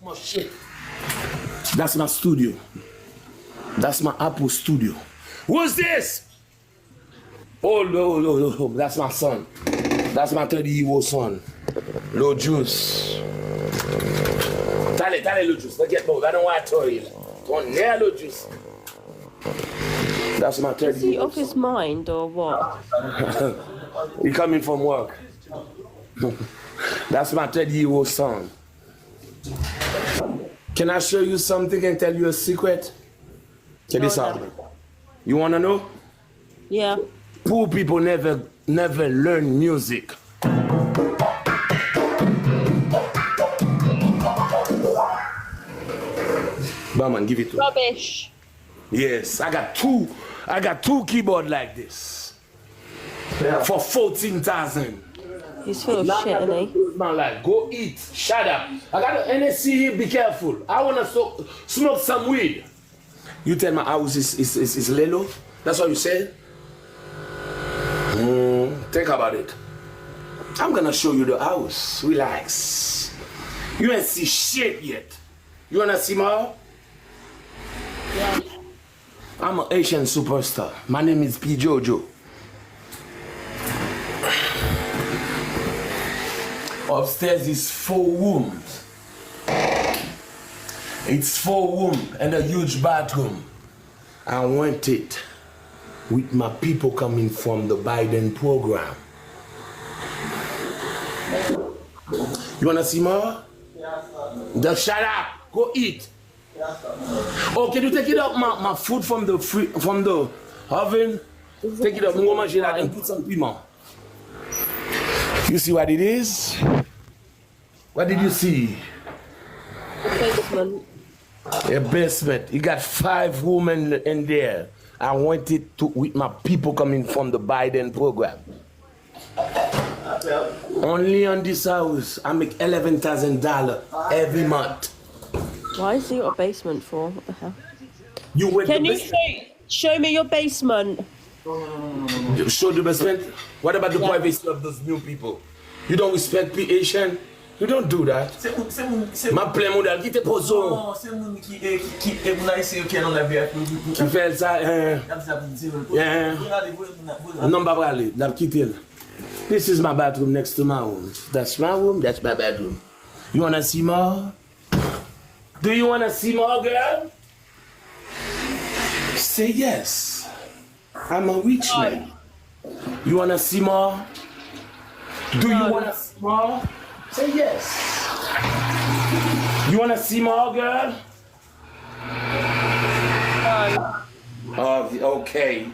My shit. That's my studio. That's my Apple studio. Who's this? Oh, no. That's my son. That's my 30-year-old son. Lil Juice. Dale, Lil Juice. Let's get both. I don't want to tell you. Don't near Lil Juice. That's my 30-year-old son. Is he off his mind or what? He coming from work. That's my 30-year-old son. Can I show you something and tell you a secret? Check this out. You wanna know? Yeah. Poor people never learn music. Barman, give it to me. Rubbish. Yes, I got two keyboard like this. For 14,000. He's full of shit, isn't he? Man, like, go eat. Shut up. I got an NSC here, be careful. I wanna smoke some weed. You tell my house is little? That's what you said? Think about it. I'm gonna show you the house. Relax. You ain't see shit yet. You wanna see more? Yeah. I'm an Asian superstar. My name is Jojo. Upstairs is 4 rooms. It's 4 rooms and a huge bathroom. I want it with my people coming from the Biden program. You wanna see more? Just shut up. Go eat. Oh, can you take it up my food from the oven? Take it up, and put some piment. You see what it is? What did you see? Basement. A basement. You got 5 women in there. I want it to with my people coming from the Biden program. Only on this house, I make $11,000 every month. Why is he got a basement for? What the hell? Can you show me your basement? Show the basement? What about the privacy of those new people? You don't respect Asian? You don't do that. Ma plein modèle qui te pose. Non, c'est mon qui ici qui est dans la vie. Qui fait ça non pas parler, n'a quitté. This is my bathroom next to my room. That's my room, that's my bedroom. You wanna see more? Do you wanna see more, girl? Say yes. I'm a rich man. You wanna see more? Do you wanna see more? Say yes. You wanna see more, girl? Okay.